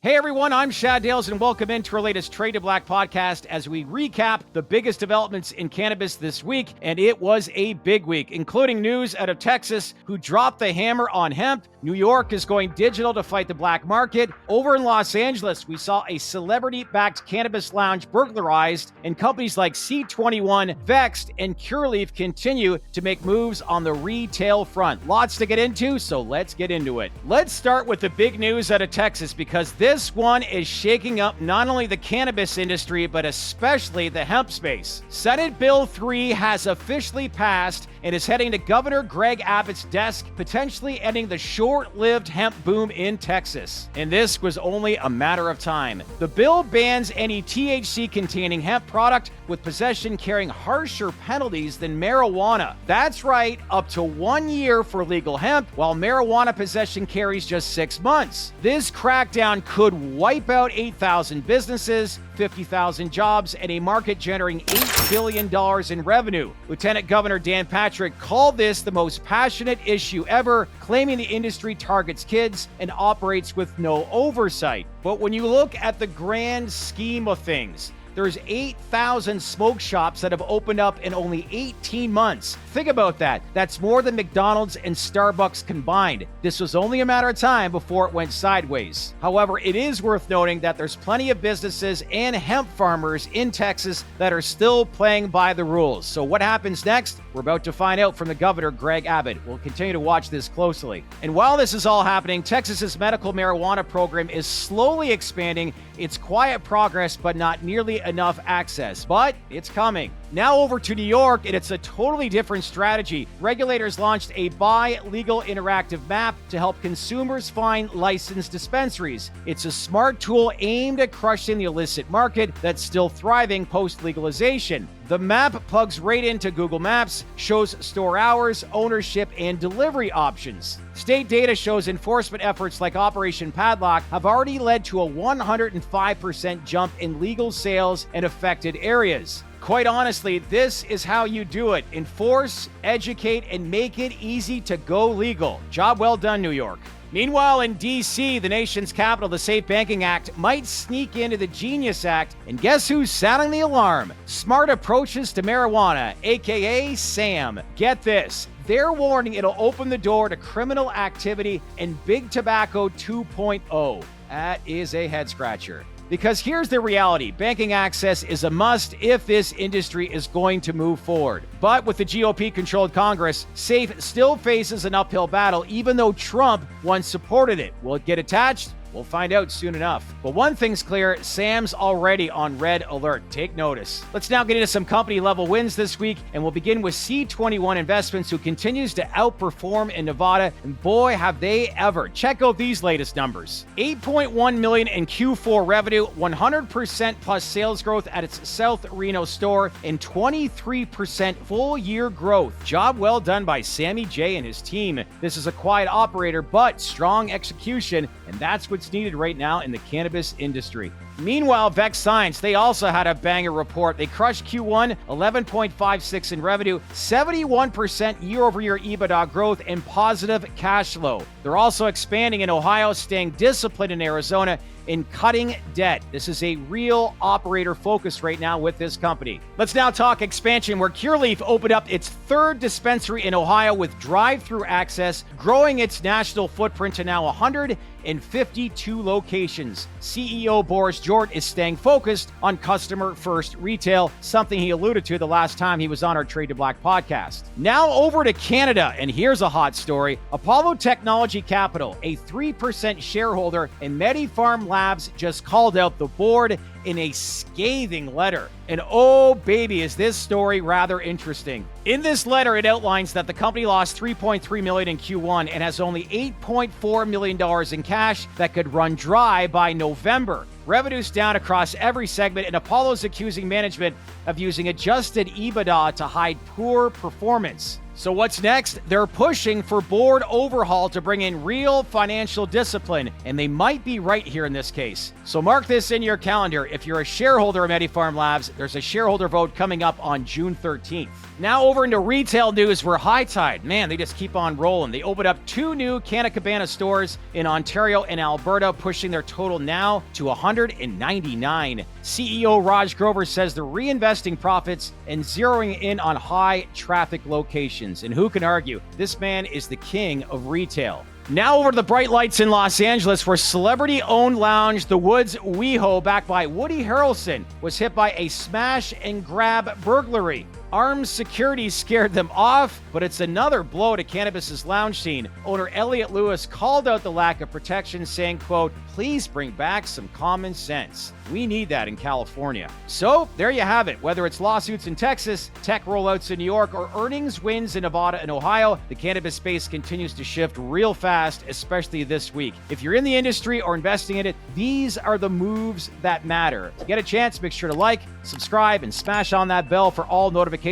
Hey everyone, I'm Shad Dales and welcome into our latest Trade to Black podcast as we recap the biggest developments in cannabis this week, and it was a big week, including news out of Texas, who dropped the hammer on hemp. New York is going digital to fight the black market. Over in Los Angeles, we saw a celebrity-backed cannabis lounge burglarized, and companies like C21, Vexed, and Curaleaf continue to make moves on the retail front. Lots to get into, so let's get into it. Let's start with the big news out of Texas, because this one is shaking up not only the cannabis industry, but especially the hemp space. Senate Bill 3 has officially passed and is heading to Governor Greg Abbott's desk, potentially ending the short-lived hemp boom in Texas. And this was only a matter of time. The bill bans any THC-containing hemp product with possession carrying harsher penalties than marijuana. That's right, up to 1 year for legal hemp, while marijuana possession carries just 6 months. This crackdown could wipe out 8,000 businesses, 50,000 jobs, and a market generating $8 billion in revenue. Lieutenant Governor Dan Patrick called this the most passionate issue ever, claiming the industry targets kids and operates with no oversight. But when you look at the grand scheme of things, there's 8,000 smoke shops that have opened up in only 18 months. Think about that. That's more than McDonald's and Starbucks combined. This was only a matter of time before it went sideways. However, it is worth noting that there's plenty of businesses and hemp farmers in Texas that are still playing by the rules. So what happens next? We're about to find out from the Governor Greg Abbott. We'll continue to watch this closely. And while this is all happening, Texas's medical marijuana program is slowly expanding. It's quiet progress, but not nearly enough access, but it's coming. Now over to New York, and it's a totally different strategy. Regulators launched a Buy Legal interactive map to help consumers find licensed dispensaries. It's a smart tool aimed at crushing the illicit market that's still thriving post-legalization. The map plugs right into Google Maps, shows store hours, ownership, and delivery options. State data shows enforcement efforts like Operation Padlock have already led to a 105% jump in legal sales in affected areas. Quite honestly, this is how you do it. Enforce, educate, and make it easy to go legal. Job well done, New York. Meanwhile, in D.C., the nation's capital, the Safe Banking Act might sneak into the Genius Act, and guess who's sounding the alarm? Smart Approaches to Marijuana, aka SAM. Get this. They're warning it'll open the door to criminal activity and Big Tobacco 2.0. That is a head-scratcher. Because here's the reality, banking access is a must if this industry is going to move forward. But with the GOP-controlled Congress, SAFE still faces an uphill battle, even though Trump once supported it. Will it get attached? We'll find out soon enough. But one thing's clear, Sam's already on red alert. Take notice. Let's now get into some company-level wins this week, and we'll begin with C21 Investments, who continues to outperform in Nevada, and boy, have they ever. Check out these latest numbers. $8.1 million in Q4 revenue, 100% plus sales growth at its South Reno store, and 23% full-year growth. Job well done by Sammy J and his team. This is a quiet operator, but strong execution, and that's what's needed right now in the cannabis industry. Meanwhile, Vex Science, they also had a banger report. They crushed Q1, 11.56 in revenue, 71% year-over-year EBITDA growth, and positive cash flow. They're also expanding in Ohio, staying disciplined in Arizona, and cutting debt. This is a real operator focus right now with this company. Let's now talk expansion, where Curaleaf opened up its third dispensary in Ohio with drive-through access, growing its national footprint to now 152 locations. CEO Boris Jort is staying focused on customer-first retail, something he alluded to the last time he was on our Trade to Black podcast. Now over to Canada, and here's a hot story. Apollo Technology Capital, a 3% shareholder in MediPharm Labs, just called out the board in a scathing letter. And oh baby, is this story rather interesting. In this letter, it outlines that the company lost $3.3 million in Q1 and has only $8.4 million in cash that could run dry by November. Revenue's down across every segment, and Apollo's accusing management of using adjusted EBITDA to hide poor performance. So what's next? They're pushing for board overhaul to bring in real financial discipline, and they might be right here in this case. So mark this in your calendar. If you're a shareholder of MediPharm Labs, there's a shareholder vote coming up on June 13th. Now over into retail news where High Tide, man, they just keep on rolling. They opened up 2 new Canna Cabana stores in Ontario and Alberta, pushing their total now to 199. CEO Raj Grover says they're reinvesting profits and zeroing in on high traffic locations. And who can argue? This man is the king of retail. Now over to the bright lights in Los Angeles, where celebrity-owned lounge The Woods WeHo, backed by Woody Harrelson, was hit by a smash-and-grab burglary. Armed security scared them off, but it's another blow to cannabis's lounge scene. Owner Elliot Lewis called out the lack of protection, saying, quote, "Please bring back some common sense. We need that in California." So there you have it. Whether it's lawsuits in Texas, tech rollouts in New York, or earnings wins in Nevada and Ohio, the cannabis space continues to shift real fast, especially this week. If you're in the industry or investing in it, these are the moves that matter. To get a chance, make sure to like, subscribe, and smash on that bell for all notifications.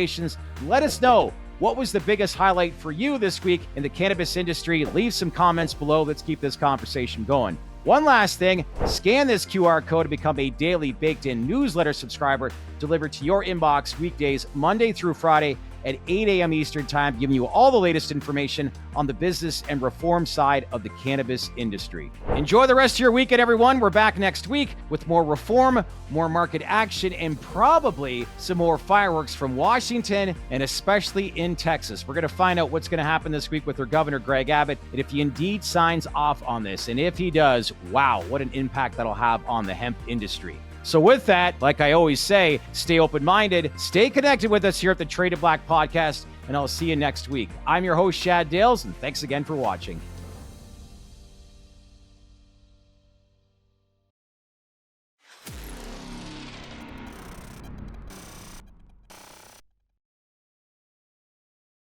Let us know what was the biggest highlight for you this week in the cannabis industry. Leave some comments below. Let's keep this conversation going. One last thing, scan this QR code to become a daily baked-in newsletter subscriber delivered to your inbox weekdays, Monday through Friday at 8 a.m. Eastern Time, giving you all the latest information on the business and reform side of the cannabis industry. Enjoy the rest of your weekend, everyone. We're back next week with more reform, more market action, and probably some more fireworks from Washington and especially in Texas. We're going to find out what's going to happen this week with their Governor Greg Abbott and if he indeed signs off on this. And if he does, wow, what an impact that'll have on the hemp industry. So with that, like I always say, stay open-minded, stay connected with us here at the Traded Black Podcast, and I'll see you next week. I'm your host, Shad Dales, and thanks again for watching.